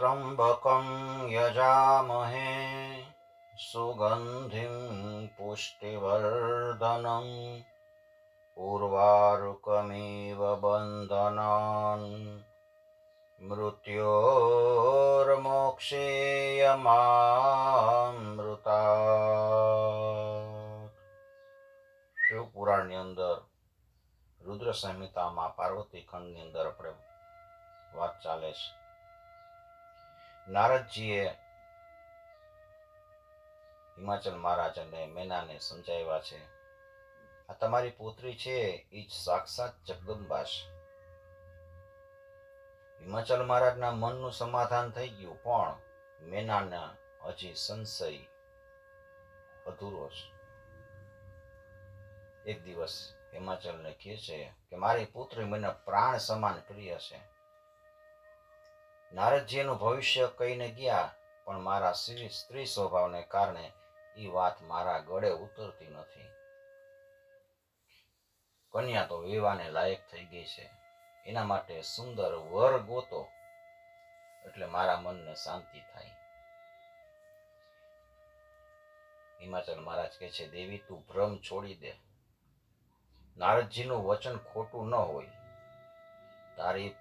त्र्यम्बकं यजामहे सुगन्धिं पुष्टिवर्धनम् उर्वारुकमिव बन्धनान् मृत्योर्मोक्षेयमामृतात्। શિવપુરાણની અંદર રુદ્ર સંહિતામાં પાર્વતી ખંડની અંદર આપણે વાત ચાલે છે. નારદજીએ હિમાચલ મહારાજ અને મેનાને સમજાવ્યા છે, આ તમારી પુત્રી છે એ જ સાક્ષાત જગદંબા છે. હિમાચલ મહારાજના મનનું સમાધાન થઈ ગયું, પણ મેનાના હજી સંશય અધૂરો છે. એક દિવસ હિમાચલને કહે છે કે મારી પુત્રી મને પ્રાણ સમાન પ્રિય છે. નારદજી એનું ભવિષ્ય કહીને ગયા, પણ મારા સ્ત્રી સ્વભાવને કારણે એ વાત મારા ગળે ઉતરતી નથી. કન્યા તો વિવાહને લાયક થઈ ગઈ છે, એના માટે સુંદર વર ગોતો એટલે મારા મનને શાંતિ થાય. હિમાચલ મહારાજ કહે છે, દેવી તું ભ્રમ છોડી દે. નારદજીનું વચન ખોટું ન હોય. તારી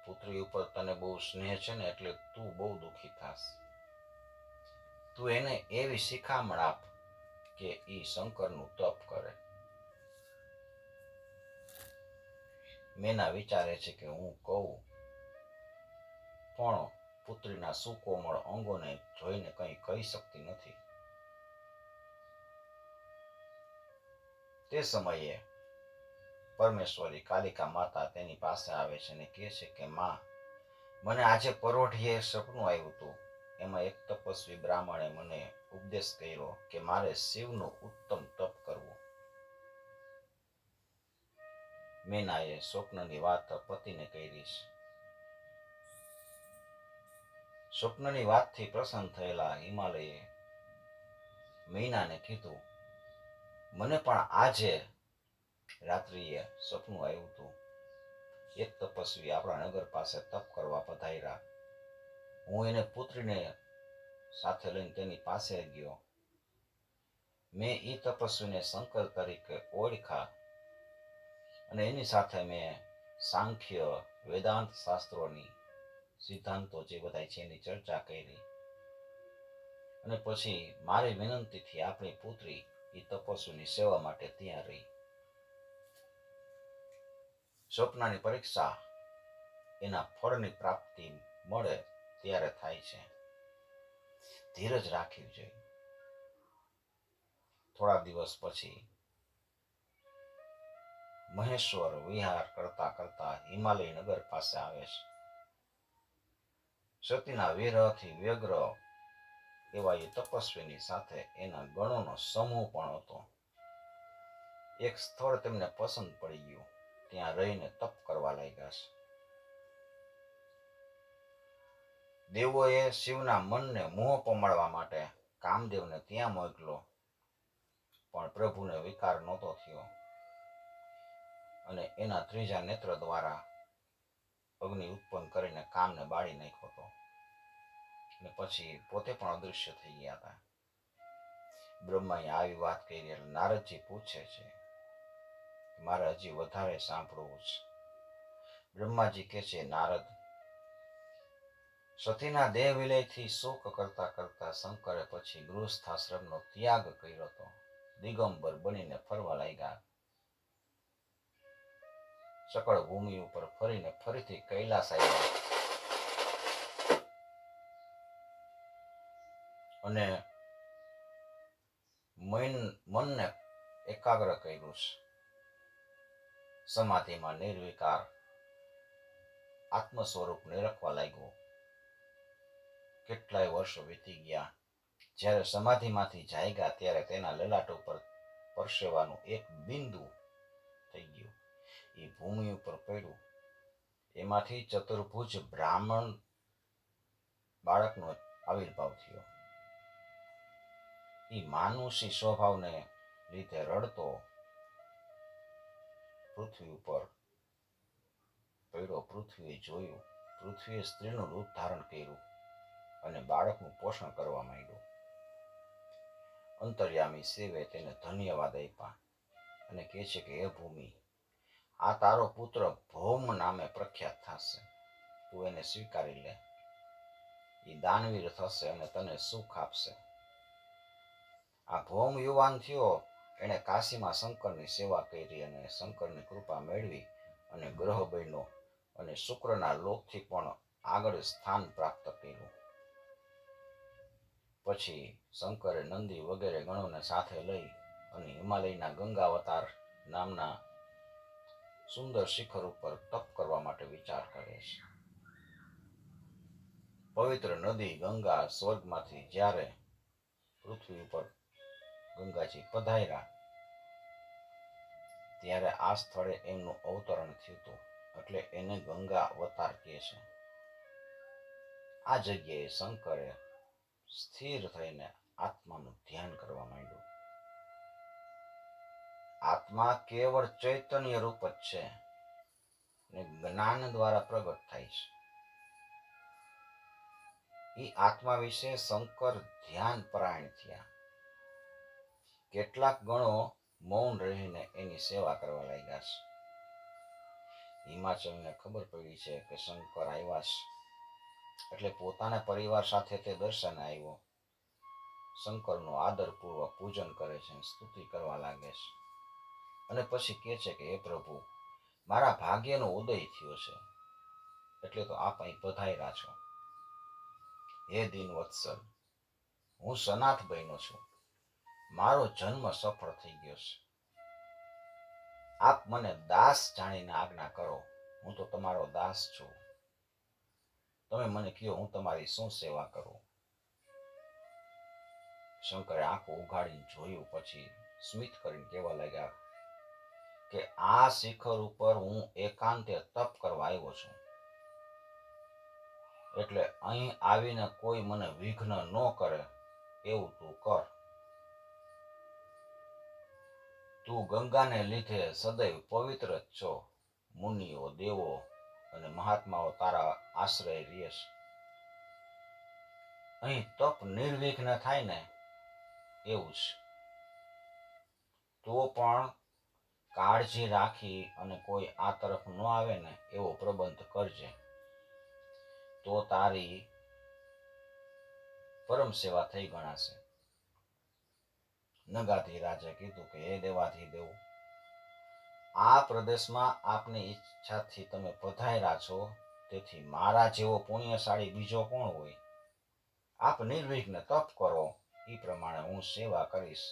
પુત્રી ઉપર તને બહુ સ્નેહ છે ને, એટલે તું બહુ દુઃખી થાસ. તું એને એવી શિખામણ આપ કે એ શંકરનું તપ કરે. મેના વિચારે છે કે હું કહું, પણ પુત્રીના સુકોમળ અંગોને જોઈને કંઈ કહી શકતી નથી. તે સમયે પરમેશ્વરી કાલિકા માતા તેની પાસે આવે છે અને કહે છે કે માં, મને આજે પરોઢિયે સપનું આવ્યું હતું. એમાં એક તપસ્વી બ્રાહ્મણે મને ઉપદેશ કર્યો કે મારે શિવનું ઉત્તમ તપ કરવું. મેનાએ સ્વપ્નની વાત પતિને કરી છે. સ્વપ્નની વાતથી પ્રસન્ન થયેલા હિમાલયે મેનાને કીધું, મને પણ આજે રાત્રિએ સપનું આવ્યું હતું. એક તપસ્વી આપણા નગર પાસે તપ કરવા પધાર્યા. હું એને પુત્રીને સાથે લઈને તેની પાસે ગયો. મેં એ તપસ્વીને શંકર તરીકે ઓળખા અને એની સાથે મેં સાંખ્ય વેદાંત શાસ્ત્રોની સિદ્ધાંતો જે બધા છે એની ચર્ચા કરી. અને પછી મારી વિનંતીથી આપણી પુત્રી એ તપસ્વીની સેવા માટે ત્યાં રહી. સ્વપ્નની પરીક્ષા એના ફળની પ્રાપ્તિ મળે ત્યારે થાય છે. ધીરજ રાખવી જોઈએ. થોડા દિવસ પછી મહેશ્વર વિહાર કરતા કરતા હિમાલય નગર પાસે આવે છે. સતીના વિરહથી વ્યગ્ર એવા એ તપસ્વીની સાથે એના ગણોનો સમૂહ પણ હતો. એક સ્થળ તેમને પસંદ પડી ગયું, ત્યાં રહીને તપ કરવા લાગ્યા છે. દેવોએ શિવના મનને મોહ પમાડવા માટે કામદેવને ત્યાં મોકલો, પણ પ્રભુને વિકાર નહોતો થયો અને એના ત્રીજા નેત્ર દ્વારા અગ્નિ ઉત્પન્ન કરીને કામને બાળી નાખ્યો હતો અને પછી પોતે પણ અદૃશ્ય થઈ ગયા હતા. બ્રહ્માએ આવી વાત કરી એટલે નારદજી પૂછે છે કે મારે હજી વધારે સાંભળવું છે. બ્રહ્માજી કહે છે, નારદ, સતીના દેહ વિલયથી શોક કરતા કરતા શંકરે પછી ગૃહસ્થાશ્રમનો ત્યાગ કર્યો હતો. દિગંબર બનીને ફરવા લાગ્યા. સકળ ભૂમિ ઉપર ફરીને ફરીથી કૈલાસ આવ્યા અને મનને એકાગ્ર કર્યું છે. સમાધિમાં નિર્વિકાર આત્મ સ્વરૂપ નિરખવા લાગ્યો. કેટલાય વર્ષો વીતી ગયા. જ્યારે સમાધિમાંથી જાગ્યા ત્યારે તેના લલાટ ઉપર પરસેવાનું એક બિંદુ થઈ ગયું. એ ભૂમિ ઉપર પડ્યું. એમાંથી ચતુર્ભુજ બ્રાહ્મણ બાળકનો આવિર્ભાવ થયો. એ માનુષી સ્વભાવને લીધે રડતો પૃથ્વી ઉપર પડ્યો. પૃથ્વીએ જોયું પૃથ્વીએ સ્ત્રીનું રૂપ ધારણ કર્યું અને બાળકનું પોષણ કરવા માંડ્યું. અંતર્યામી શિવે તેને ધન્યવાદ આપ્યા અને કહે છે કે હે ભૂમિ, આ તારો પુત્ર ભૌમ નામે પ્રખ્યાત થશે. તું એને સ્વીકારી લે. એ દાનવીર થશે અને તને સુખ આપશે. આ ભૌમ યુવાન થયો. એણે કાશીમાં શંકરની સેવા કરી અને શંકરની કૃપા મેળવી અને ગ્રહ બન્યો અને શુક્રના લોકથી પણ આગળ સ્થાન પ્રાપ્ત કર્યું. પછી શંકરે નંદી વગેરે ગણોને સાથે લઈ અને હિમાલયના ગંગાવતાર નામના સુંદર શિખર ઉપર તપ કરવા માટે વિચાર કરે છે. પવિત્ર નદી ગંગા સ્વર્ગમાંથી જ્યારે પૃથ્વી ઉપર ગંગાજી પધાર્યા ત્યારે આ સ્થળે એમનું અવતરણ થયું હતું, એટલે એને ગંગા અવતાર કહે છે. આ જગ્યાએ શંકરે સ્થિર થઈને આત્માનું ધ્યાન કરવા માંડ્યું. આત્મા કેવળ ચૈતન્ય રૂપ જ છે ને જ્ઞાન દ્વારા પ્રગટ થાય છે. એ આત્મા વિશે શંકર ધ્યાન પરાયણ થયા. કેટલાક ગણો મૌન રહીને એની સેવા કરવા લાગ્યા છે. હિમાચલને ખબર પડી છે કે શંકર આવ્યા છે, એટલે પોતાના પરિવાર સાથે તે દર્શને આવ્યો. શંકરનું આદરપૂર્વક પૂજન કરે છે, સ્તુતિ કરવા લાગે છે અને પછી કહે છે કે હે પ્રભુ, મારા ભાગ્યનો ઉદય થયો છે, એટલે તો આપ અહીં પધાર્યા છો. હે દીન વત્સલ, હું સનાથ બન્યો છું. મારો જન્મ સફળ થઈ ગયો છે. આપ મને દાસ જાણીને આજ્ઞા કરો. હું તો તમારો દાસ છું. તમે મને કહો, હું તમારી શું સેવા કરું? શંકરે આંખો ઉઘાડીને જોયું, પછી સ્મિત કરીને કહેવા લાગ્યા કે આ શિખર ઉપર હું એકાંતે તપ કરવા આવ્યો છું, એટલે અહીં આવીને કોઈ મને વિઘ્ન ન કરે એવું તું કર. તું ગંગાને લીધે સદૈવ પવિત્ર જ છો. મુનિઓ, દેવો અને મહાત્માઓ તારા આશ્રય રહે છે. અહીં તપ નિર્વિઘ્ન થાય ને એવું છે. તો પણ કાળજી રાખી અને કોઈ આ તરફ ન આવે ને એવો પ્રબંધ કરજે, તો તારી પરમ સેવા થઈ ગણાશે. નગાધિરાજે કીધું કે હે દેવાધિદેવ, આ પ્રદેશમાં આપની ઈચ્છાથી તમે પધાર્યા છો, તેથી મારા જેવો પુણ્યશાળી બીજો કોણ હોય? આપ નિર્વિઘ્ન તપ કરો, એ પ્રમાણે હું સેવા કરીશ.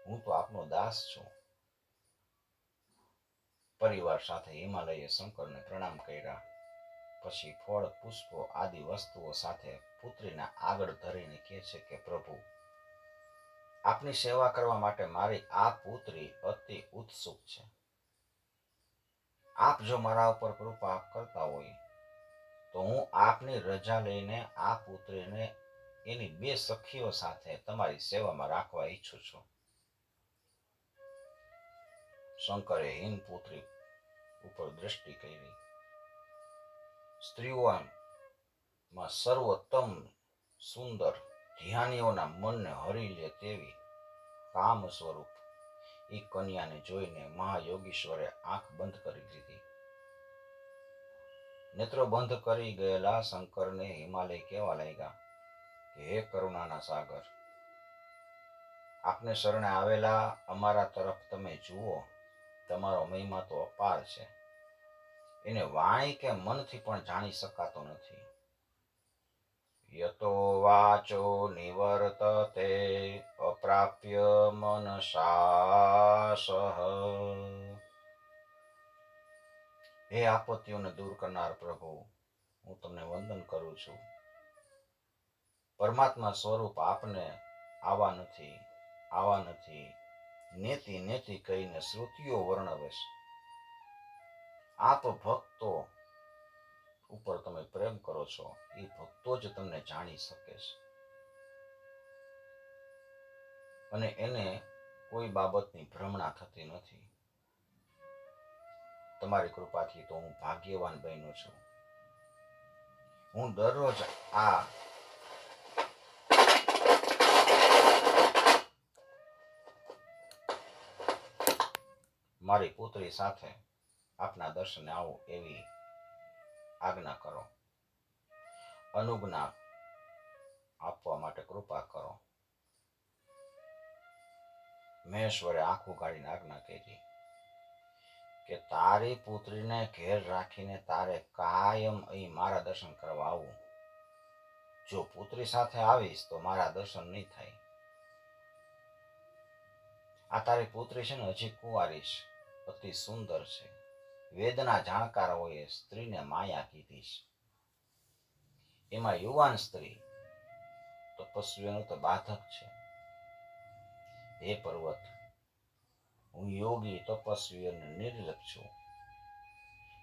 હું તો આપનો દાસ છું. પરિવાર સાથે હિમાલયે શંકરને પ્રણામ કર્યા. પછી ફળ, પુષ્પો આદિ વસ્તુઓ સાથે પુત્રીને આગળ ધરીને કહે છે કે પ્રભુ, આપની સેવા કરવા માટે મારી આ પુત્રી અતિ ઉત્સુક છે. આપ જો મારા ઉપર કૃપા કરતા હોય તો હું આપની રજા લઈને આ પુત્રીને એની બે સખીઓ સાથે તમારી સેવામાં રાખવા ઈચ્છું છું. શંકરે હિમપુત્રી ઉપર દ્રષ્ટિ કરી. સ્ત્રીઓમાં સર્વોત્તમ સુંદર, ધ્યાનીઓના મનને હરી લે તેવી કામ સ્વરૂપ એ કન્યાને જોઈને મહાયોગીશ્વરે આંખ બંધ કરી દીધી. નેત્રો બંધ કરી ગયેલા શંકરને હિમાલય કહેવા લાગ્યા કે હે કરુણાના સાગર, આપને શરણે આવેલા અમારા તરફ તમે જુઓ. તમારો મહિમા તો અપાર છે, એને વાણી કે મનથી પણ જાણી શકાતો નથી. યતો વાચો નિવર્તતે અપ્રાપ્ય મનસાસહ. હે આપત્તિઓને દૂર કરનાર પ્રભુ, હું તમને વંદન કરું છું. પરમાત્મા સ્વરૂપ આપને આવા નથી નેતિ નેતિ કહીને શ્રુતિઓ વર્ણવે છે. આપ ભક્તો ઉપર તમે પ્રેમ કરો છો, એ ભક્તો જ તમને જાણી શકે છે અને એને કોઈ બાબતની ભ્રમણા થતી નથી. તમારી કૃપાથી તો હું ભાગ્યવાન બન્યો છું. હું દરરોજ આ મારી પુત્રી સાથે આપના દર્શને આવું એવી આજ્ઞા કરો, અનુજ્ઞા આપવા માટે કૃપા કરો. મહેશ્વરે આંખું કાઢીને આજ્ઞા કરી કે તારી પુત્રીને ઘેર રાખીને તારે કાયમ અહીં મારા દર્શન કરવા આવવું. જો પુત્રી સાથે આવીશ તો મારા દર્શન નહીં થાય. આ તારી પુત્રી છે ને હજી કુંવારી છે, અતિ સુંદર છે. વેદના જાણકારોએ સ્ત્રીને માયા કીધી છે. એમાં યુવાન સ્ત્રી તપસ્વીઓનું તો બાધક છે. હે પર્વત, હું યોગી તપસ્વી અને નિર્લપ છું.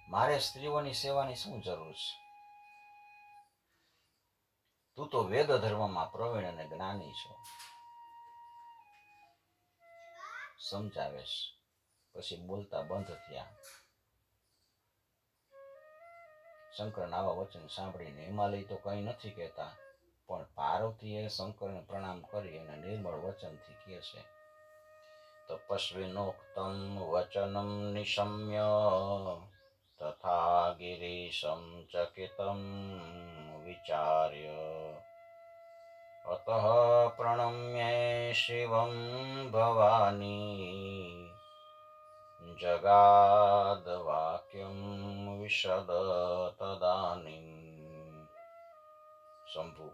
મારે સ્ત્રીઓની સેવાની શું જરૂર છે? તું તો વેદ ધર્મમાં પ્રવીણ અને જ્ઞાની છો. સમજાવેશ. પછી બોલતા બંધ થયા. શંકરના આવા વચન સાંભળીને હિમાલય તો કંઈ નથી કહેતા, પણ પાર્વતીએ શંકરને પ્રણામ કરી અને નિર્મળ વચનથી કહે છે, તપસ્વિનોક્તમ વચનમ નિશમ્ય તથા ગિરીશમ ચકિતમ વિચાર્ય અતઃ પ્રણમ્ય શિવમ ભવાની જગાદ વાક્યમ વિશદ તદાનીમ. શંભુ,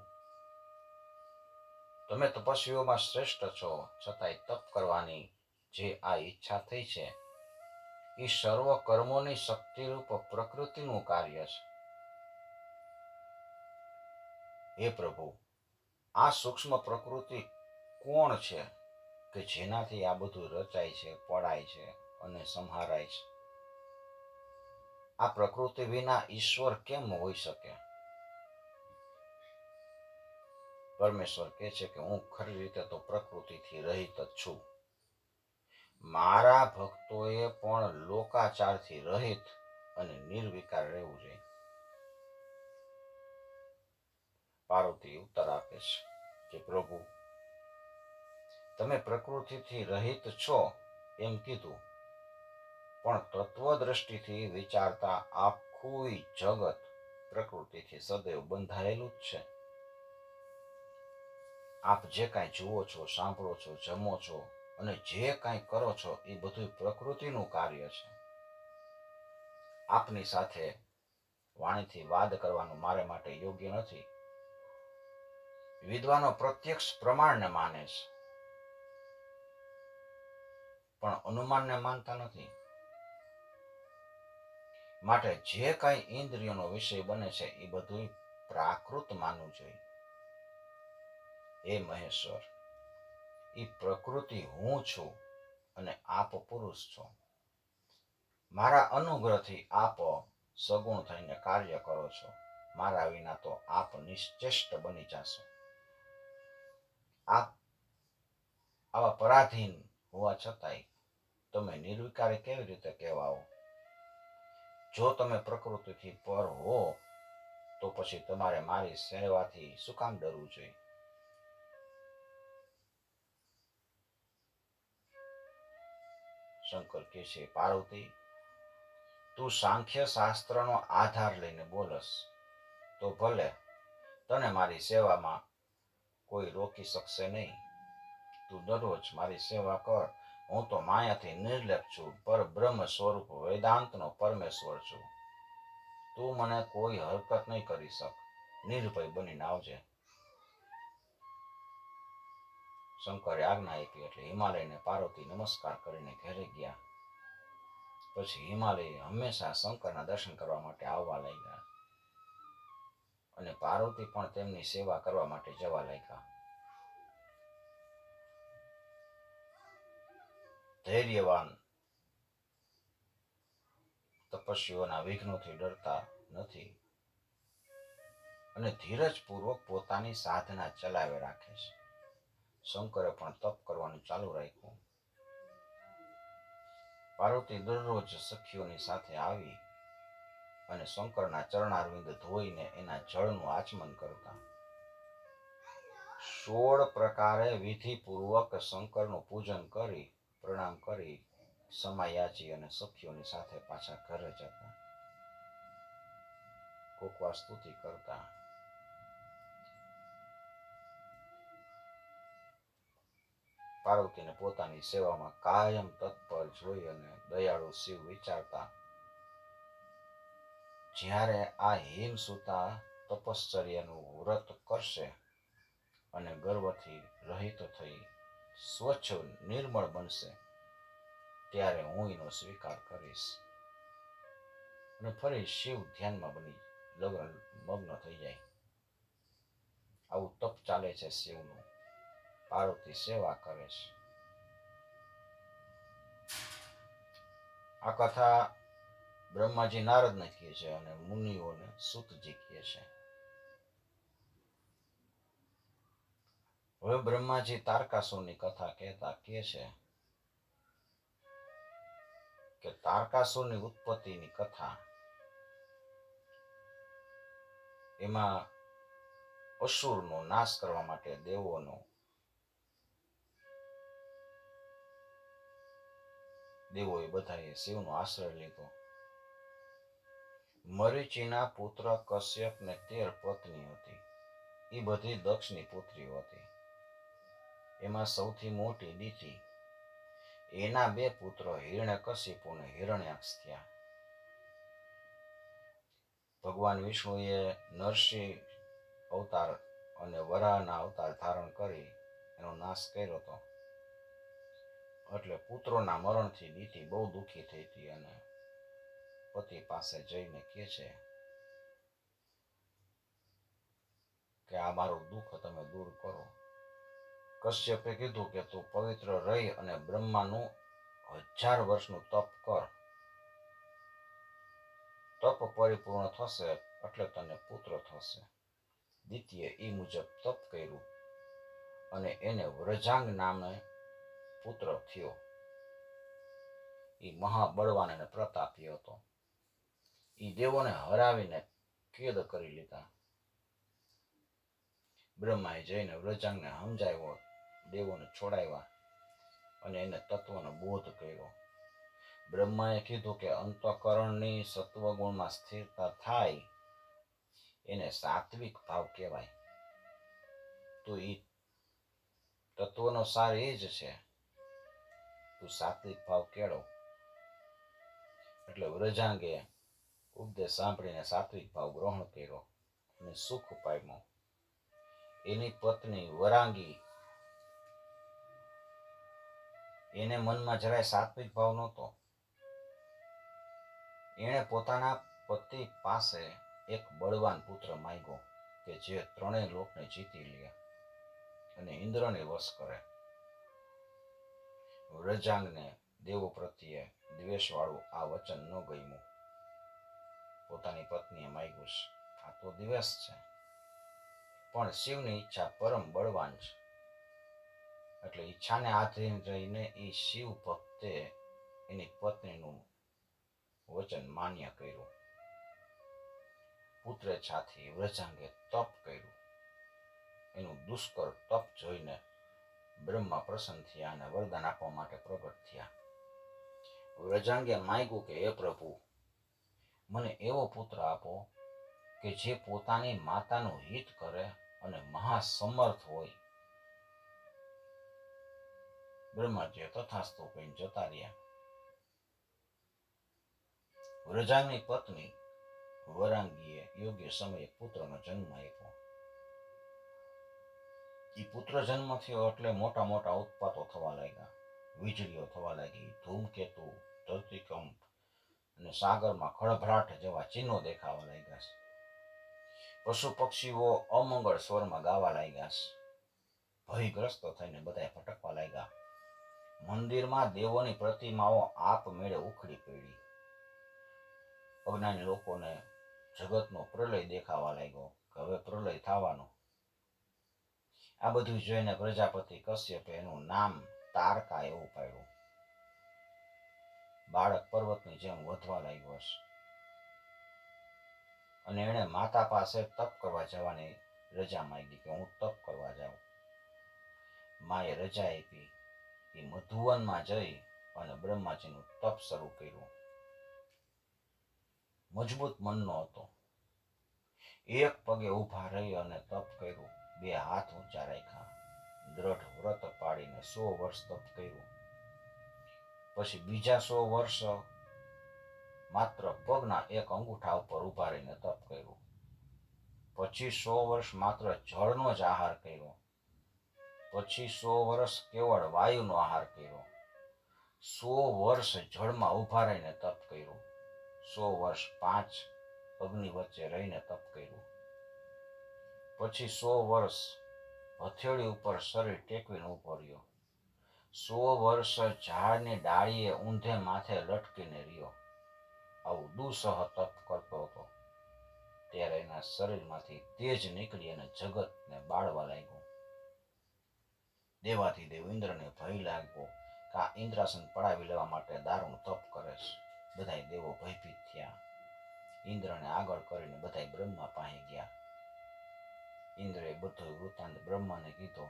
તમે તપસ્વીઓમાં શ્રેષ્ઠ છો, છતાંય તપ કરવાની જે આ ઈચ્છા થઈ છે એ સર્વ કર્મોની શક્તિરૂપ પ્રકૃતિનું કાર્ય છે. હે પ્રભુ, આ સૂક્ષ્મ પ્રકૃતિ કોણ છે કે જેનાથી આ બધું રચાય છે, પડાય છે અને સંહારાય છે? આ પ્રકૃતિ વિના ઈશ્વર કેમ હોઈ શકે? પરમેશ્વર કહે છે કે હું ખરી રીતે તો પ્રકૃતિથી રહિત જ છું. મારા ભક્તોએ પણ લોકાચારથી રહિત અને નિર્વિકાર રહેવું જોઈએ. પાર્વતી ઉત્તર આપે છે કે પ્રભુ, તમે પ્રકૃતિથી રહિત છો એમ કીધું, પણ તત્વદ્રષ્ટિથી વિચારતા આખું જગત પ્રકૃતિથી સદૈવ બંધાયેલું જ છે. આપ જે કાંઈ જુઓ છો, સાંભળો છો, જમો છો અને જે કાંઈ કરો છો એ બધું પ્રકૃતિનું કાર્ય છે. આપની સાથે વાણીથી વાદ કરવાનું મારે માટે યોગ્ય નથી. વિદ્વાનો પ્રત્યક્ષ પ્રમાણને માને છે, પણ અનુમાનને માનતા નથી. માટે જે કાંઈ ઇન્દ્રિયોનો વિષય બને છે એ બધું પ્રાકૃત માનવું જોઈએ. હે મહેશ્વર, એ પ્રકૃતિ હું છું અને આપ પુરુષ છો. મારા અનુગ્રહથી આપ સગુણ થઈને કાર્ય કરો છો. મારા વિના તો આપ નિશ્ચેષ્ટ બની જશો. આપ આવા પરાધીન હોવા છતાંય તમે નિર્વિકારી કેવી રીતે કહેવાઓ? જો તમે પ્રકૃતિથી પર હો તો પછી તમારે મારી સેવાથી શું કામ ડરવું જોઈએ? શંકર કહે છે, પાર્વતી, તું સાંખ્ય શાસ્ત્રનો આધાર લઈને બોલસ તો ભલે, તને મારી સેવામાં કોઈ રોકી શકશે નહીં. તું દરરોજ મારી સેવા કર. હું તો માયાથી નિર્લેપ છું, પર બ્રહ્મ સ્વરૂપ વેદાંતનો પરમેશ્વર છું. તું મને કોઈ હરકત નહીં કરી શક. નિર્ભય બનીને આવજે. શંકરે આજ્ઞા આપી એટલે હિમાલયને પાર્વતી નમસ્કાર કરીને ઘરે ગયા. પછી હિમાલય હંમેશા શંકરના દર્શન કરવા માટે આવવા લાગ્યા અને પાર્વતી પણ તેમની સેવા કરવા માટે જવા લાગ્યા. ધૈર્યવાન તપસ્વીઓના વિઘ્નોથી ડરતા નથી અને ધીરજપૂર્વક પોતાની સાધના ચલાવે રાખે છે. શંકરે પણ તપ કરવાનું ચાલુ રાખ્યું. પાર્વતી દરરોજ સખીઓની સાથે આવી અને શંકરના ચરણારવિંદ ધોઈને એના જળનું આચમન કરતા. 16 પ્રકારે વિધિપૂર્વક શંકરનું પૂજન કરી પ્રણામ કરી સમાયાચી અને સખીઓની સાથે પાછા ઘરે જતા. કોકવાર સ્તુતિ કરતા. પાર્વતીને પોતાની સેવામાં કાયમ તત્પર જોઈ અને દયાળુ શિવ વિચારતા, જ્યારે આ હિમસુતા તપશ્ચર્યાનું વ્રત કરશે અને ગર્વથી રહિત થઈ સ્વચ્છ નિર્મળ બનશે, ત્યારે હું એનો સ્વીકાર કરીશ. અને ફરી શિવ ધ્યાનમાં મગ્ન થઈ જાય. આવું તપ ચાલે છે શિવનું. પાર્વતી સેવા કરે છે. આ કથા બ્રહ્માજી નારદને કહે છે અને મુનિઓને સૂતજી કહે છે. હવે બ્રહ્માજી તારકાસુરની કથા કહેતા કહે છે કે તારકાસુરની ઉત્પત્તિની કથા, એમાં અસુરનો નાશ કરવા માટે દેવોએ બધાએ શિવનો આશ્રય લીધો. મરીચીના પુત્ર કશ્યપ ને 13 પત્ની હતી. એ બધી દક્ષની પુત્રીઓ હતી. એમાં સૌથી મોટી દિતિ. એના 2 પુત્રો હિરણ્યકશિપુ અને હિરણ્યાક્ષ થયા. ભગવાન વિષ્ણુએ નરસિંહ અવતાર અને વરાહના અવતાર ધારણ કરી એનો નાશ કર્યો હતો. એટલે પુત્રોના મરણથી દિતિ બહુ દુઃખી થઈ હતી અને પતિ પાસે જઈને કહે છે કે આ મારું દુઃખ તમે દૂર કરો. કશ્યપે કીધું કે તું પવિત્ર રહી અને બ્રહ્માનું 1000 વર્ષનું તપ કર. તપ પરિપૂર્ણ થશે એટલે તને પુત્ર થશે. દિતિએ એ મુજબ તપ કર્યું અને એને વ્રજાંગ નામે પુત્ર થયો. એ મહાબળવાન અને પ્રતાપી હતો. એ દેવોને હરાવીને કેદ કરી લીધા. બ્રહ્માએ જઈને વ્રજાંગને સમજાવ્યો, દેવોને છોડાવ્યા અને એને તત્વનો બોધ કર્યો. બ્રહ્માએ કીધું કે અંતઃકરણની સત્વગુણમાં સ્થિરતા થાય એને સાત્વિક ભાવ કહેવાય. તો એ તત્વનો સાર એ જ છે. તું સાત્વિક ભાવ કેળવ. એટલે વ્રજાંગે ઉપદેશ સાંભળીને સાત્વિક ભાવ ગ્રહણ કર્યો અને સુખ પામ્યો. એની પત્ની વરાંગી, એને મનમાં જરાય સાત્વિક ભાવ નહોતો. એણે પોતાના પતિ પાસે એક બળવાન પુત્ર માંગ્યો કે જે 3 લોકને જીતી લે અને ઇન્દ્રને વશ કરે. વ્રજાંગને દેવો પ્રત્યે દ્વેષવાળું આ વચન ન ગમ્યું. પોતાની પત્નીએ માંગ્યું છે, આ તો દ્વેષ છે. પણ શિવની ઈચ્છા પરમ બળવાન છે. એટલે ઈચ્છાને આધીન રહીને એ શિવ ભક્તે એની પત્નીનું વચન માન્ય કર્યું. પુત્રેચ્છાથી વ્રજાંગે તપ કર્યું. એનું દુષ્કર તપ જોઈને બ્રહ્મા પ્રસન્ન થયા અને વરદાન આપવા માટે પ્રગટ થયા. વ્રજાંગે માંગ્યું કે હે પ્રભુ, મને એવો પુત્ર આપો કે જે પોતાની માતાનું હિત કરે અને મહાસમર્થ હોય. બ્રહ્માજીએ તથાસ્તુ કહીને જતા રહ્યા. વ્રજાંગની પત્ની વરાંગીએ યોગ્ય સમયે પુત્રનો જન્મ આપ્યો. એ પુત્ર જન્મ થયો એટલે મોટા મોટા ઉત્પાતો થવા લાગ્યા. વીજળીઓ થવા લાગી, ધૂમકેતુ, ધરતીકંપ અને સાગરમાં ખળભળાટ જેવા ચિહ્નો દેખાવા લાગ્યા છે. પશુ પક્ષીઓ અમંગળ સ્વરમાં ગાવા લાગ્યા છે. ભયગ્રસ્ત થઈને બધા ભટકવા લાગ્યા. મંદિરમાં દેવોની પ્રતિમાઓ આપમેળે ઉખડી પડી. અજ્ઞાની લોકોને જગતનો પ્રલય દેખાવા લાગ્યો કે હવે પ્રલય થવાનો. આ બધું જોઈને પ્રજાપતિ કશ્યપે એનું નામ તારકા એવું પાડ્યું. બાળક પર્વતની જેમ વધવા લાગ્યો હશે. અને એણે માતા પાસે તપ કરવા જવાની રજા માંગી કે હું તપ કરવા જાઉં. માએ રજા આપી. એ મધુવનમાં જઈ અને બ્રહ્માજીનું તપ શરૂ કર્યું. મજબૂત મનનો હતો. એક પગે ઊભા રહી અને તપ કર્યું. બે હાથ ઊંચા રાખ્યા. દ્રઢ વ્રત પાડીને 100 વર્ષ તપ કર્યું. પછી બીજા 100 વર્ષ માત્ર પગના એક અંગૂઠા ઉપર ઊભા રહીને તપ કર્યું. પછી 100 વર્ષ માત્ર જળનો જ આહાર કર્યો. પછી 100 વર્ષ કેવળ વાયુનો આહાર કર્યો. 100 વર્ષ જળમાં ઊભા રહીને તપ કર્યું. 100 વર્ષ 5 અગ્નિ વચ્ચે રહીને તપ કર્યું. પછી 100 વર્ષ હથેળી ઉપર શરીર ટેકવીને ઊભો રહ્યો. 100 વર્ષ ઝાડની ડાળીએ ઊંધે માથે લટકીને રહ્યો. આવું દુઃસહ તપ કરતો હતો. ત્યારે એના શરીરમાંથી તેજ નીકળી અને જગતને બાળવા લાગ્યું. દેવાધિદેવ ઇન્દ્રને ભય લાગ્યો કે આ ઇન્દ્રાસન પડાવી લેવા માટે દારૂણ તપ કરે છે. બધા દેવો ભયભીત થયા. ઇન્દ્રને આગળ કરીને બધા બ્રહ્મા પાસે ગયા. ઇન્દ્રએ બધો વૃત્તાંત બ્રહ્માને કીધો.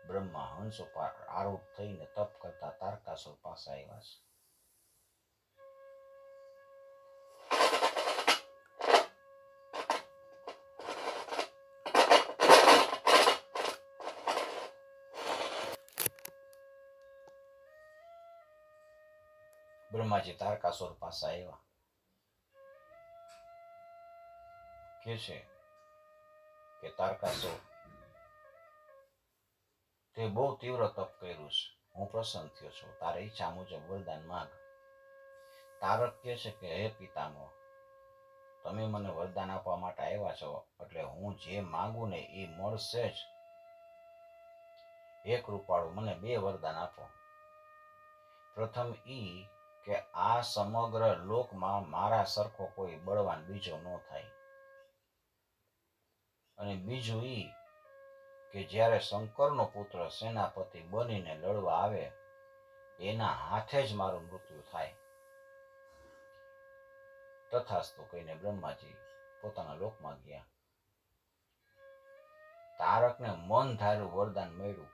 બ્રહ્મા હંસ ઉપર આરૂઢ થઈને તપ કરતા તારકાસુર પાસે આવ્યા છે. બ્રહ્માજી તારકાસુર પાસે આવ્યા. કે છે કે તારકાસુર, તે બહુ તીવ્ર તપ કર્યું છે. હું પ્રસન્ન થયો છું. તારે ઈચ્છા મુજબ વરદાન માંગ. તારક કે છે કે હે પિતામહ, તમે મને વરદાન આપવા માટે આવ્યા છો એટલે હું જે માંગુ ને એ મળશે જ. હે કૃપાળુ, મને 2 વરદાન આપો. પ્રથમ ઈ કે આ સમગ્ર લોકમાં મારા સરખો કોઈ બળવાન બીજો ન થાય. અને બીજું ઈ કે જ્યારે શંકરનો પુત્ર સેનાપતિ બનીને લડવા આવે એના હાથે જ મારું મૃત્યુ થાય. તથાસ્તુ કહીને બ્રહ્માજી પોતાના લોકમાં ગયા. તારકને મન ધાર્યું વરદાન મળ્યું.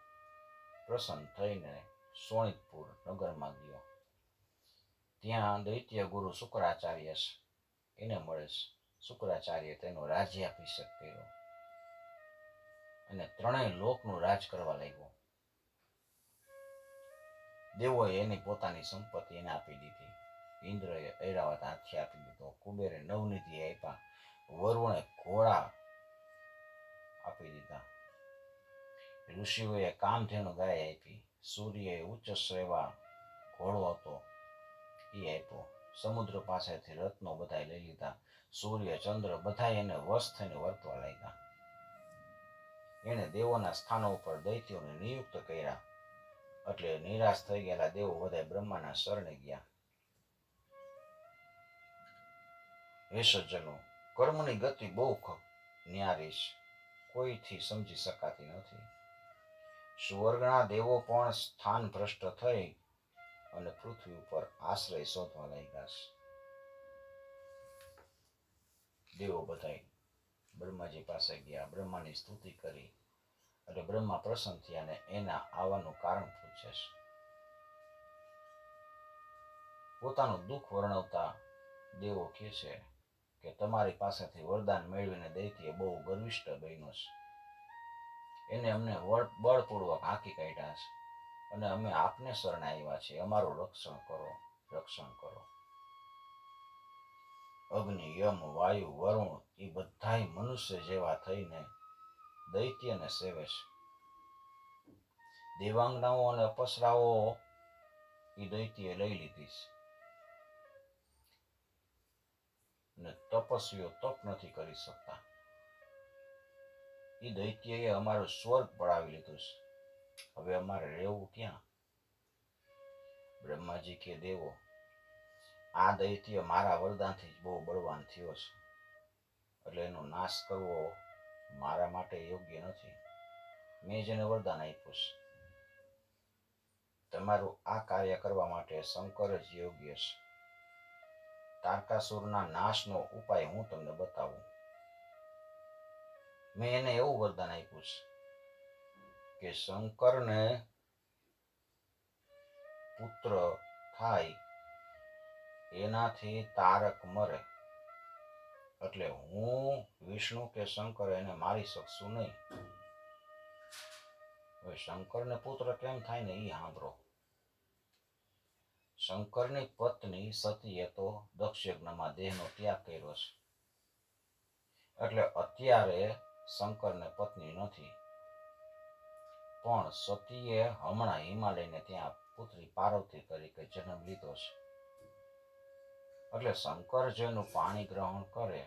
પ્રસન્ન થઈને શોણિતપુર નગરમાં ગયો. ત્યાં દૈત્ય ગુરુ શુક્રાચાર્ય છે, એને મળે છે. શુક્રાચાર્ય તેનો રાજ્યાભિષેક કર્યો અને 3 લોકનું રાજ કરવા લાગ્યો. દેવોએ એની પોતાની સંપત્તિ એને આપી દીધી. ઇન્દ્રએ ઐરાવત હાથી આપી દીધો. કુબેરે નવનિધિ આપ્યા. વરુણે ઘોડા આપી દીધા. ઋષિઓએ કામધેનુ ગાય આપી. સૂર્યએ ઉચ્ચ શ્રેવા ઘોડો હતો એ આપ્યો. સમુદ્ર પાસેથી રત્નો બધા લઈ લીધા. સૂર્ય ચંદ્ર બધા એને વશ થઈને વર્તવા લાગ્યા. એને દેવોના સ્થાનો ઉપર દૈત્યોને નિયુક્ત કર્યા. એટલે નિરાશ થઈ ગયેલા દેવો બધા બ્રહ્માના શરણે ગયા. હે સજ્જનો, કર્મની ગતિ બહુ ન્યારી છે, કોઈથી સમજી શકાતી નથી. સ્વર્ગના દેવો પણ સ્થાન ભ્રષ્ટ થઈ અને પૃથ્વી ઉપર આશ્રય શોધવા લાગ્યા છે. દેવો બધા બ્રહ્માજી પાસે ગયા. બ્રહ્માની સ્તુતિ કરી એટલે બ્રહ્મા પ્રસન્ન થયા અને એના આવવાનું કારણ પૂછે છે. પોતાનું દુઃખ વર્ણવતા દેવો કહે છે કે તમારી પાસેથી વરદાન મેળવીને દૈત્ય બહુ ગર્વિષ્ઠ બન્યો છે. એને અમને બળપૂર્વક હાંકી કાઢ્યા છે અને અમે આપને શરણે આવ્યા છીએ. અમારું રક્ષણ કરો, રક્ષણ કરો. અગ્નિ, યમ, વાયુ, વરુણ એ બધાય મનુષ્ય જેવા થઈને દૈત્યને સેવે છે. દેવાંગનાઓ અને અપસરાઓ એ દૈત્યએ લઈ લીધી છે. અને તપસ્વીઓ તપ નથી કરી શકતા. એ દૈત્યએ અમારું સ્વર્ગ પડાવી લીધું છે. હવે અમારે રહેવું ક્યાં? બ્રહ્માજી કે દેવો, આ દૈત્ય મારા વરદાનથી જ બહુ બળવાન થયો છે, એટલે એનો નાશ કરવો મારા માટે યોગ્ય નથી. મેં જેને વરદાન આપ્યું છે તમારું આ કાર્ય કરવા માટે શંકર જ યોગ્ય છે. તારકાસુરના નાશનો ઉપાય હું તમને બતાવું. મેં એને એવું વરદાન આપ્યું છે કે શંકરને પુત્ર થાય એનાથી તારક મરે એટલે હું વિષ્ણુ કે શંકર એને મારી શકશું નહીં. હવે શંકરને પુત્ર કેમ થાય ને એ સાંભળો. શંકરની પત્ની સતીએ તો દક્ષ યજ્ઞમાં દેહનો ત્યાગ કર્યો છે એટલે અત્યારે શંકરને પત્ની નથી, પણ સતીએ હમણાં હિમાલયને ત્યાં પુત્રી પાર્વતી તરીકે જન્મ લીધો છે. એટલે શંકર જો એનું પાણી ગ્રહણ કરે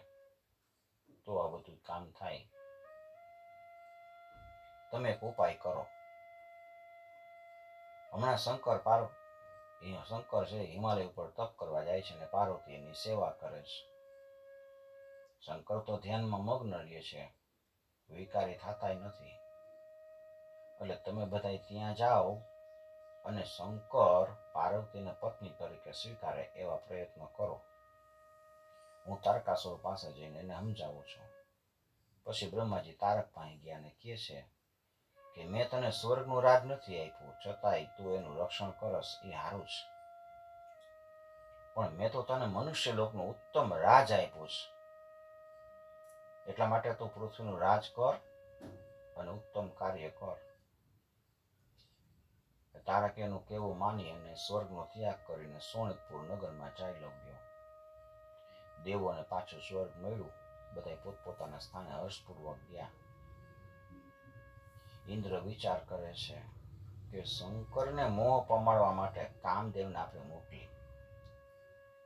તો આ બધું કામ થાય. તમે એક ઉપાય કરો. હમણાં શંકર છે હિમાલય ઉપર તપ કરવા જાય છે અને પાર્વતી એની સેવા કરે છે. શંકર તો ધ્યાનમાં મગ્ન રહે છે, વિકારી થતા નથી. એટલે તમે બધા ત્યાં જાઓ અને શંકર પાર્વતીને પત્ની તરીકે સ્વીકારે એવા પ્રયત્નો કરો. હું તારકાસુર પાસે જઈને એને સમજાવું છું. પછી બ્રહ્માજી તારક પાસે ગયા અને કહે છે કે મેં તને સ્વર્ગનું રાજ નથી આપ્યું, છતાંય તું એનું રક્ષણ કરસ એ સારું છે, પણ મેં તો તને મનુષ્ય લોકનું ઉત્તમ રાજ આપ્યું છે. એટલા માટે તું પૃથ્વીનું રાજ કર અને ઉત્તમ કાર્ય કર. તારકે એનું કહેવું માની અને સ્વર્ગનો ત્યાગ કરીને સોણિતપુર નગરમાં ચાલ્યો ગયો. દેવોને પાછું સ્વર્ગ મળ્યું. બધા પોતપોતાના સ્થાને હર્ષપૂર્વક ગયા. ઇન્દ્ર વિચાર કરે છે કે શંકરને મોહ પમાડવા માટે કામદેવને આપણે મોકલી.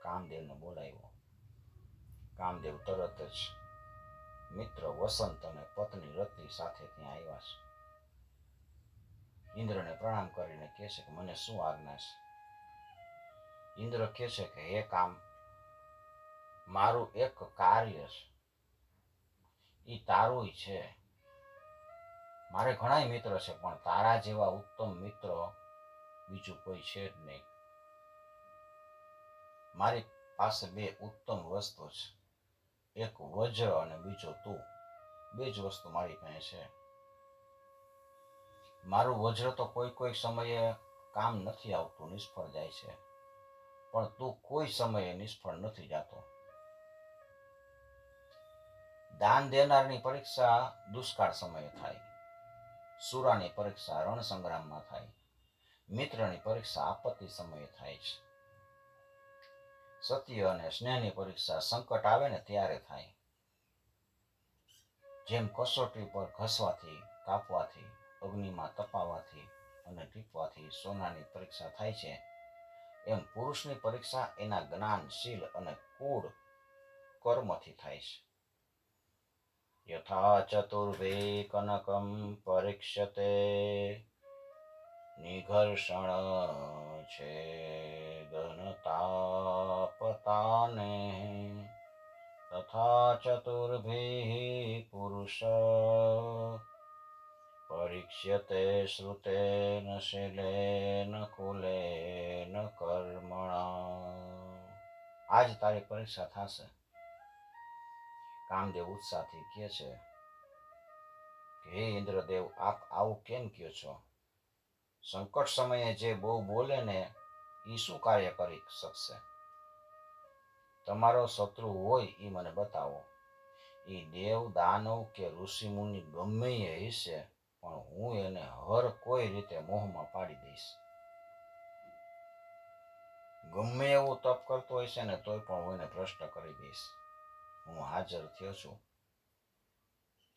કામદેવને બોલાવ્યો. કામદેવ તરત જ મિત્ર વસંત અને પત્ની રતિ સાથે ત્યાં આવ્યા છે. ઇન્દ્રને પ્રણામ કરીને કહે છે કે મને શું આજ્ઞા છે. ઇન્દ્ર કહે છે કે હે કામ, મારું એક કાર્ય છે એ તારું છે. મારે ઘણા મિત્ર છે પણ તારા જેવા ઉત્તમ મિત્ર બીજું કોઈ છે જ નહીં. મારી પાસે બે ઉત્તમ વસ્તુ છે, એક વજ્ર અને બીજો તું. બે જ વસ્તુ મારી પાસે છે. મારું વજ્ર તો કોઈ સમયે કામ નથી આવતું, નિષ્ફળ જાય છે, પણ તું કોઈ સમયે નિષ્ફળ નથી જતો. દાન દેનારની પરીક્ષા દુષ્કાળ સમયે થાય, સુરાની પરીક્ષા રણ સંગ્રામમાં થાય, મિત્રની પરીક્ષા આપત્તિ સમયે થાય છે, સત્ય અને સ્નેહની પરીક્ષા સંકટ આવે ને ત્યારે થાય. જેમ કસોટી પર ઘસવાથી, કાપવાથી, અગ્નિમાં તપાવવાથી અને ટીપવાથી સોનાની પરીક્ષા થાય છે, એમ પુરુષની પરીક્ષા એના જ્ઞાન, શીલ અને કુળ કર્મથી થાય છે. યથા ચતુર્ભે કનકમ પરીક્ષતે નિઘર્ષણ છે તાપતાને તથા ચતુર્ભિ પુરુષ પરીક્ષ્યતે શ્રુતેન શીલેન કુલેન કર્મણા. આજ તારી પરીક્ષા થશે. કામદેવ ઉત્સાહથી કહે છે કે હે ઇન્દ્રદેવ, આપ આવું કેમ કહો છો? સંકટ સમયે જે બહુ બોલે ને એ શું કાર્ય કરી શકશે? તમારો શત્રુ હોય એ મને બતાવો. એ દેવ, દાનવ કે ઋષિ મુનિ ગમે એ હશે, પણ હું એને હર કોઈ રીતે મોહમાં પાડી દઈશ. ગમે એવું તપ કરતો હશે ને તોય પણ હું એને ભ્રષ્ટ કરી દઈશ. હું હાજર થયો છું.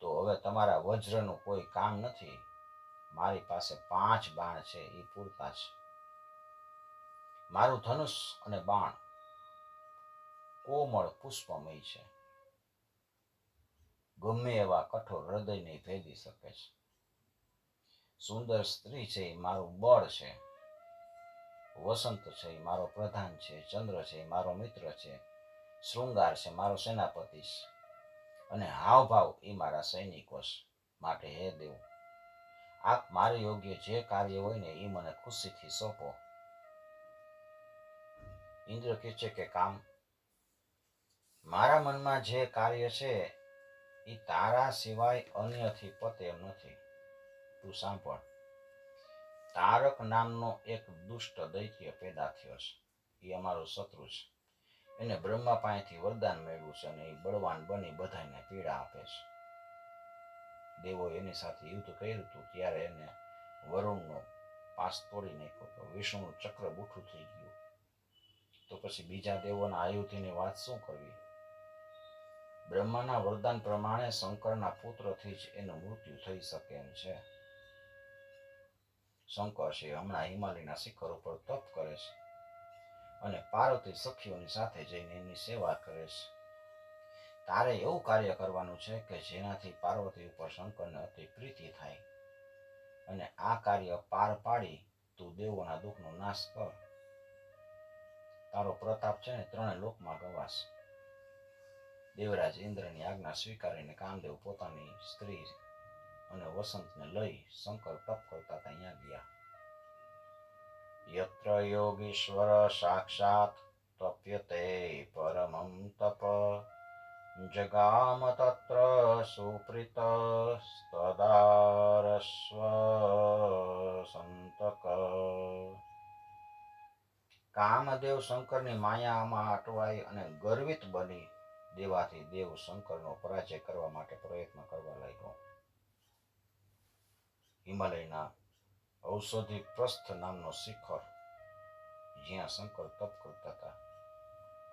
તો હવે તમારા વજ્રનું કોઈ કામ નથી. મારી પાસે 5 બાણ છે, એ પૂરતા છે. મારું ધનુષ અને બાણ કોમળ પુષ્પમય છે, ગમે એવા કઠોર હૃદયને ભેદી શકે છે. સુંદર સ્ત્રી છે એ મારું બળ છે. વસંત છે એ મારો પ્રધાન છે. ચંદ્ર છે એ મારો મિત્ર છે. શૃંગાર છે મારો સેનાપતિ છે અને હાવભાવ એ મારા સૈનિકો છે. માટે હે દેવ, આપ મારે યોગ્ય જે કાર્ય હોય ને એ મને ખુશીથી સોંપો. ઇન્દ્ર કહે છે કે કામ, મારા મનમાં જે કાર્ય છે એ તારા સિવાય અન્યથી પતે એમ નથી. તું સાંભળ. તારક નામનો એક દુષ્ટ દૈત્ય પેદા થયો છે. એ અમારો શત્રુ છે. એને બ્રહ્મા પાસેથી વરદાન મેળવ્યું છે અને એ બળવાન બની બધાને પીડા આપે છે. દેવો એની સાથે યુદ્ધ કર્યું હતું ત્યારે એને વરુણનો પાસ તોડી નાખ્યો હતો. વિષ્ણુનું ચક્ર બૂઠું થઈ ગયું. તો પછી બીજા દેવોના આયુધની વાત શું કરવી? બ્રહ્માના વરદાન પ્રમાણે શંકરના પુત્રથી જ એનું મૃત્યુ થઈ શકે એમ છે. શંકર છે હમણાં હિમાલયના શિખર ઉપર તપ કરે છે અને પાર્વતી સખીઓની સાથે જઈને એની સેવા કરે છે. તારે એવું કાર્ય કરવાનું છે કે જેનાથી પાર્વતી ઉપર શંકરને અતિ પ્રીતિ થાય અને આ કાર્ય પાર પાડી તું દેવોના દુઃખનો નાશ કર. તારો પ્રતાપ છે ને ત્રણે લોકમાં ગવાશે. દેવરાજ ઇન્દ્રની આજ્ઞા સ્વીકારીને કામદેવ પોતાની સ્ત્રી અને વસંતને લઈ શંકર તપ કરતા ત્યાં ગયા. યત્ર યોગીશ્વર સાક્ષાત તપ્યતે પરમં તપ જગામ તત્ર સુપ્રીત તદારસ્વ સંતક. કામદેવ શંકરની માયામાં અટવાઈ અને ગર્વિત બની દેવાથી દેવ શંકરનો પરાજય કરવા માટે પ્રયત્ન કરવા લાગ્યો. હિમાલયના ઔષધિ પ્રસ્થ નામનો શિખર જ્યાં શંકર તપ કરતા હતા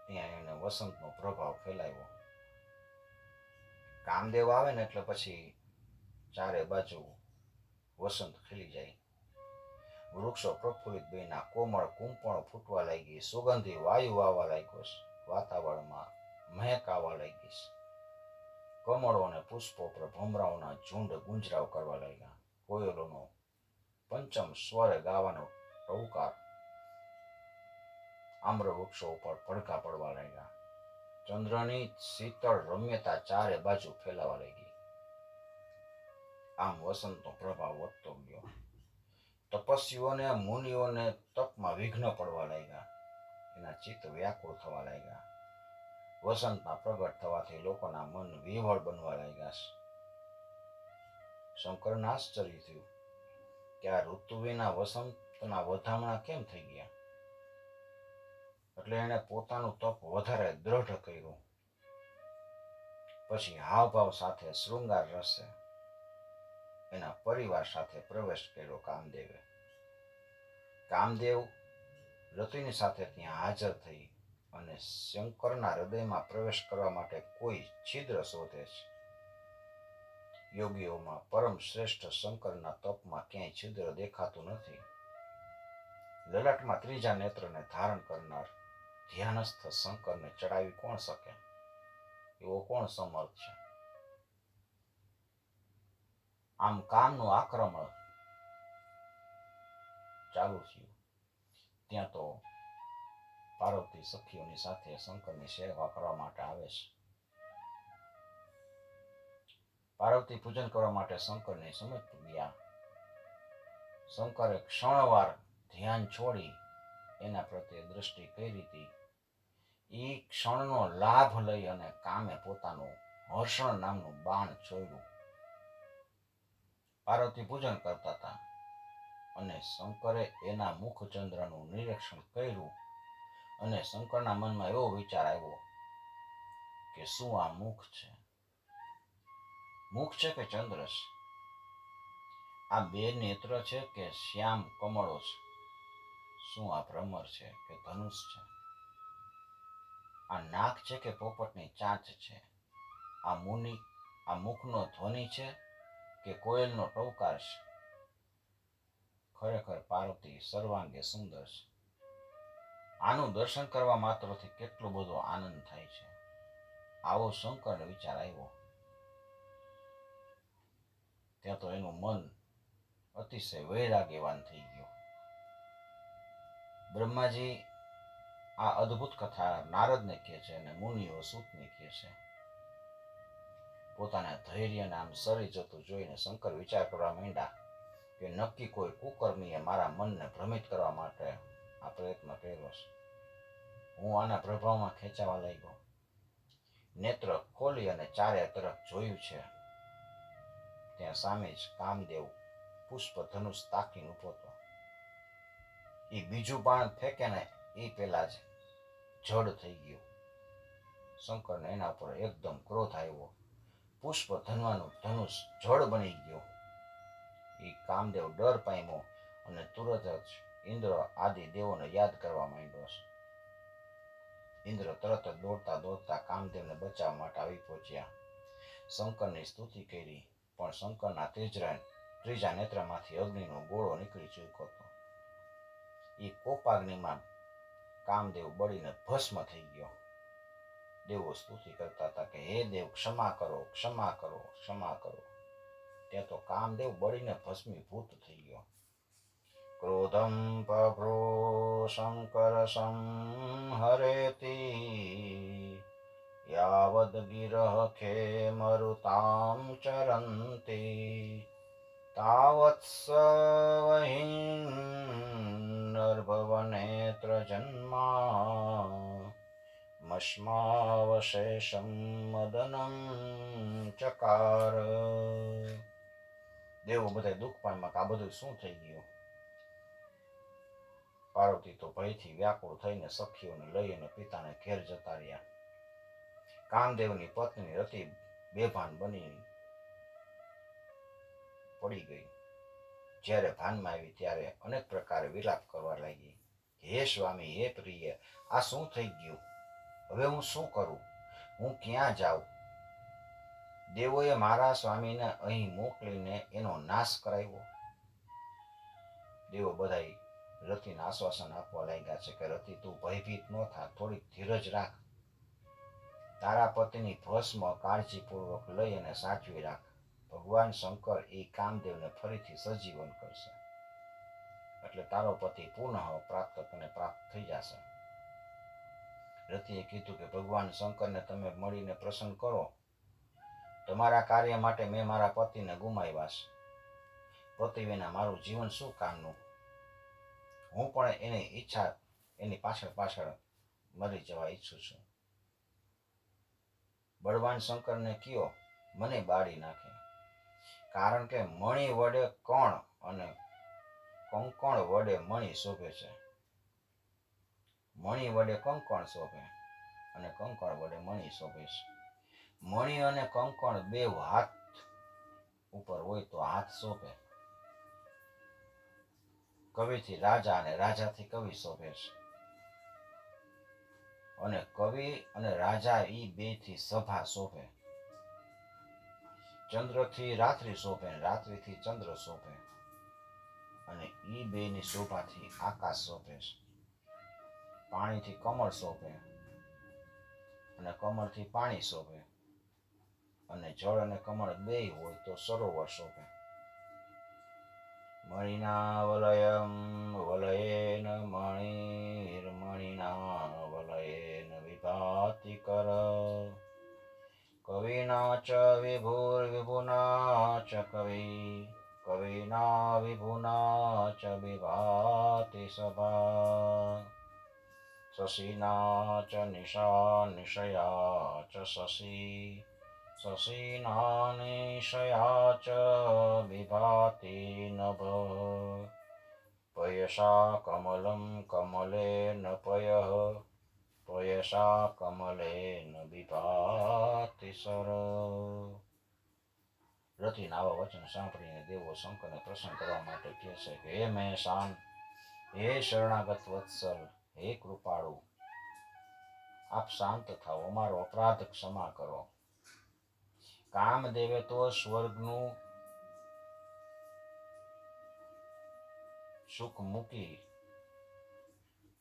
ત્યાં એને વસંતનો પ્રભાવ ફેલાવ્યો. કામદેવ આવે ને એટલે પછી ચારે બાજુ વસંત ખીલી જાય. વૃક્ષો પ્રફુલ્લિત બન્યા, કોમળ કુંપણો ફૂટવા લાગી, સુગંધી વાયુ આવવા લાગ્યો, વાતાવરણમાં મહેક આવવા લાગી. કમળો અને પુષ્પો પર ભમરાઓના ઝુંડ ગુંજરાવ કરવા લાગ્યા. કોયલોનો પંચમ સ્વરે ગાવાનો ટહુકાર આમ્ર વૃક્ષો ઉપર પડઘા પડવા લાગ્યા. ચંદ્રની શીતળ રમ્યતા ચારે બાજુ ફેલાવા લાગી. આમ વસંતનો પ્રભાવ વધતો ગયો. તપસ્વીઓને મુનિઓને તપમાં વિઘ્ન પડવા લાગ્યા. એના ચિત્ત વ્યાકુળ થવા લાગ્યા. વસંતના પ્રગટ થવાથી લોકોના મન વિહવળ બનવા લાગ્યા. શંકરને આશ્ચર્ય થયું કે આ ઋતુ વિના વસંતના વધામણા કેમ થઈ ગયા. એટલે એને પોતાનું તપ વધારે દ્રઢ કર્યું. પછી હાવભાવ સાથે શૃંગાર રસે એના પરિવાર સાથે પ્રવેશ કર્યો કામદેવે. કામદેવ રતિની સાથે ત્યાં હાજર થઈ અને શંકરના હૃદયમાં પ્રવેશ કરવા માટે કોઈ છિદ્ર શોધે છે. યોગીઓમાં પરમ શ્રેષ્ઠ શંકરના તપમાં ક્યાંય છિદ્ર દેખાતું નથી. લલાટમાં ત્રીજા નેત્રને ધારણ કરનાર ધ્યાનસ્થ શંકરને ચડાવી કોણ શકે? એવો કોણ સમર્થ છે? આમ કામનું આક્રમણ ચાલુ થયું. ત્યાં તો પાર્વતી સખીઓની સાથે શંકરની સેવા કરવા માટે આવે છે. પાર્વતી પૂજન કરવા માટે શંકરની સમીપ ગયા. શંકરે ક્ષણવાર ધ્યાન છોડી એના પ્રત્યે દ્રષ્ટિ કરી હતી. એ ક્ષણનો લાભ લઈ અને કામે પોતાનું હર્ષણ નામનું બાણ છોડ્યું. પાર્વતી પૂજન કરતા હતા અને શંકરે એના મુખચંદ્રનું નિરીક્ષણ કર્યું અને શંકરના મનમાં એવો વિચાર આવ્યો કે શું આ મુખ છે? મુખ છે કે ચંદ્ર છે? આ બે નેત્ર છે કે શ્યામ કમળો છે? શું આ ભ્રમર છે કે ધનુષ છે? આ નાક છે કે પોપટની ચાંચ છે? આ મુખનો ધ્વનિ છે કે કોયલનો ટહુકાર છે? ખરેખર પાર્વતી સર્વાંગે સુંદર છે. આનું દર્શન કરવા માત્રથી કેટલો બધો આનંદ થાય છે. આવો શંકરને વિચાર આવ્યો. ત્યાં તો એનું મન અતિશય વૈરાગ્યવાન થઈ ગયો. બ્રહ્માજી આ અદ્ભુત કથા નારદને કહે છે અને મુનિઓ સૂતને કહે છે. પોતાના ધૈર્યને આમ સરી જતું જોઈને શંકર વિચાર કરવા માંડ્યા કે નક્કી કોઈ કુકર્મીએ મારા મનને ભ્રમિત કરવા માટે આ પ્રયત્ન કર્યો છે. હું આના પ્રભાવમાં ખેંચાવા લાગ્યો. નેત્ર ખોલી અને ચારે તરફ જોયું છે. ત્યાં સામે જ કામદેવ પુષ્પ ધનુષ તાકીને ઉભો હતો. એ બીજું બાણ ફેંકે ને એ પેલા જ જડ થઈ ગયું. શંકરને એના પર એકદમ ક્રોધ આવ્યો. પુષ્પ ધનુષ જડ બની ગયો. એ કામદેવ ડર પામ્યો અને તુરત જ ઇન્દ્ર આદિ દેવોને યાદ કરવા માંડ્યો છે. ઇન્દ્ર તરત જ દોડતા દોડતા કામદેવને બચાવવા માટે આવી પહોંચ્યા. શંકરની સ્તુતિ કરી, પણ શંકરના ત્રીજા નેત્રમાંથી અગ્નિનો ગોળો નીકળી ચૂક્યો હતો. એ કોપાગ્નિમાં કામદેવ બળીને ભસ્મ થઈ ગયો. દેવો સ્તુતિ કરતા હતા કે હે દેવ, ક્ષમા કરો, ક્ષમા કરો, ક્ષમા કરો. ત્યાં તો કામદેવ બળીને ભસ્મીભૂત થઈ ગયો. ક્રોધમ પભ્રો શંકર સંહરેતિ યાવદ ગિરહ ખેમરુતામ ચરંતી તાવત્ સવહિન્નર્ભવનેત્ર જન્મા મશ્માવશેષમ મદનમ ચકાર. દેવો બધા દુઃખ પામ્યા કે આ બધું શું થઈ ગયું. પાર્વતી તો ભયથી વ્યાકુળ થઈને સખીઓને લઈ અને પિતાને ઘેર જતા રહ્યા. કામદેવની પત્ની રતિ બેભાન બની પડી ગઈ. જ્યારે ભાનમાં આવી ત્યારે અનેક પ્રકારે વિલાપ કરવા લાગી. હે સ્વામી, હે પ્રિય, આ શું થઈ ગયું? હવે હું શું કરું? હું ક્યાં જાઉં? દેવોએ મારા સ્વામીને અહીં મોકલીને એનો નાશ કરાવ્યો. દેવો બધા રતિને આશ્વાસન આપવા લાગ્યા છે કે રતિ, તું ભયભીત ન થા, થોડીક ધીરજ રાખ. તારા પતિની ભસ્મ કાળજીપૂર્વક લઈ અને સાચવી રાખ. ભગવાન શંકર એ કામદેવને ફરીથી સજીવન કરશે, એટલે તારો પતિ પુનઃ પ્રાપ્ત થઈ જશે. રતિએ કીધું કે ભગવાન શંકરને તમે મળીને પ્રસન્ન કરો. તમારા કાર્ય માટે મેં મારા પતિને ગુમાવ્યા છે. પતિ વિના મારું જીવન શું કામનું? હું પણ એની પાછળ મરી જવા ઈચ્છું છું. બળવાન શંકરને કયો મને બાળી નાખે, કારણ કે મણિ વડે કણ અને કંકણ વડે મણિ શોભે છે. મણિ વડે કંકણ શોભે અને કંકણ વડે મણિ શોભે છે. મણિ અને કંકણ બે હાથ ઉપર હોય તો હાથ શોભે. કવિથી રાજા અને રાજાથી કવિ શોભે છે. અને કવિ અને રાજા ઈ બે થી સભા શોભે. ચંદ્રથી રાત્રિ શોભે, રાત્રિથી ચંદ્ર શોભે. અને ઈ બે ની શોભાથી આકાશ શોભે છે. પાણીથી કમળ શોભે અને કમળથી પાણી શોભે. અને જળ અને કમળ બે હોય તો સરોવર શોભે. મણિના વલયમ વલયેન મણિર્મણિના વલયેન વિભાતિ કર. કવિના ચ વિભુર્વિભુના ચ કવિના વિભુના ચ વિભાતિ સભા. શશિના ચ નિશયા ચ શશિના નિશયા ચ વિભાતિ નભ. પયસા કમલમ કમલેન પયસા કમલેન વિભાતિ સર. રતિના આવા વચન સાંભળીને દેવો શંકરને પ્રસન્ન કરવા માટે કહે છે કે હે મહેશાન, હે શરણાગત વત્સલ, હે કૃપાળુ, આપ શાંત થાઓ, અમારો અપરાધ ક્ષમા કરો. કામદેવે તો સ્વર્ગનું સુખ મૂકી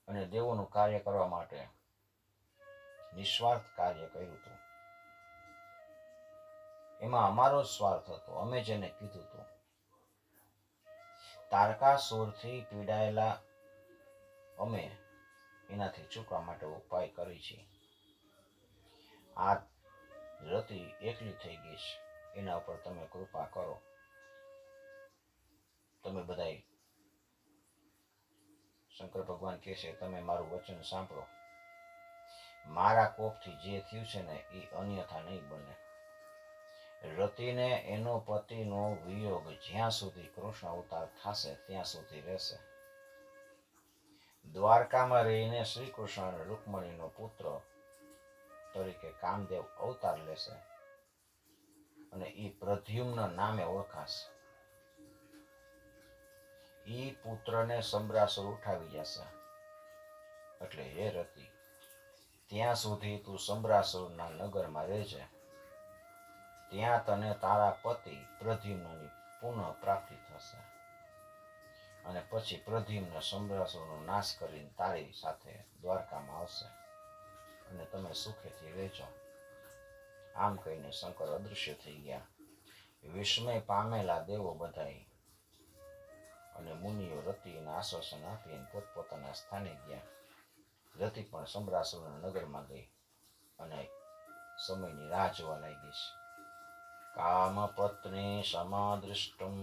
અને દેવોનું કાર્ય કરવા માટે નિસ્વાર્થ કાર્ય કર્યું હતું. એમાં અમારો સ્વાર્થ હતો. અમે જેને કીધું હતું, તારકાસુરથી પીડાયેલા અમે એનાથી છૂટવા માટે ઉપાય કરી છે. આ રતિ એકલી થઈ ગઈ છે, એના ઉપર તમે કૃપા કરો. તમે બધાય શંકર ભગવાન કહે છે તમે મારું વચન સાંભળો. મારા કોપથી જે થયું છે ને એ અન્યથા નહીં બને. રતિને એનો પતિનો વિયોગ જ્યાં સુધી કૃષ્ણ અવતાર થશે ત્યાં સુધી રહેશે. દ્વારકામાં રહીને શ્રી કૃષ્ણ અને રૂકમણીનો પુત્ર તરીકે કામદેવ અવતાર લેશે અને એ પ્રદ્યુમ્ન નામે ઓળખાશે. ઈ પુત્રને સંબરાસુર ઉઠાવી જશે. એટલે હે રતિ, ત્યાં સુધી તું સંબરાસુરના નગરમાં રહેજે. ત્યાં તને તારા પતિ પ્રદ્યુમ્નની પુનઃ પ્રાપ્તિ થશે અને પછી પ્રદ્યુમ્ન સંબરાસુરનો નાશ કરીને તારી સાથે દ્વારકામાં આવશે અને તમે સુખેથી રહેજો. આમ કહીને શંકર અદૃશ્ય થઈ ગયા. વિસ્મય પામેલા દેવો બધાય અને મુનિઓ રતિને આશ્વાસન આપીને પોતપોતાના સ્થાને ગયા. રતિ પણ સંબરાસુરના નગરમાં ગઈ અને સમયની રાહ જોવા લાગી છે. કામ પત્ની સમાદૃષ્ટમ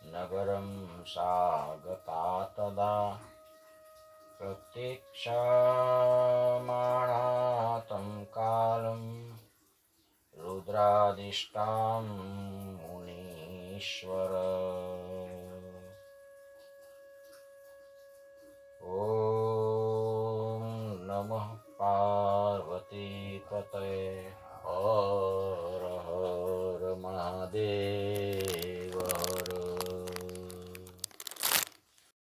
નગરમ સાગતા તદા પ્રતીક્ષામાણા તમ કાલમ રુદ્રાદિષ્ટામ મુનીશ્વર. ઓમ નમઃ પાર્વતી પતये હર હર મહાદેવ.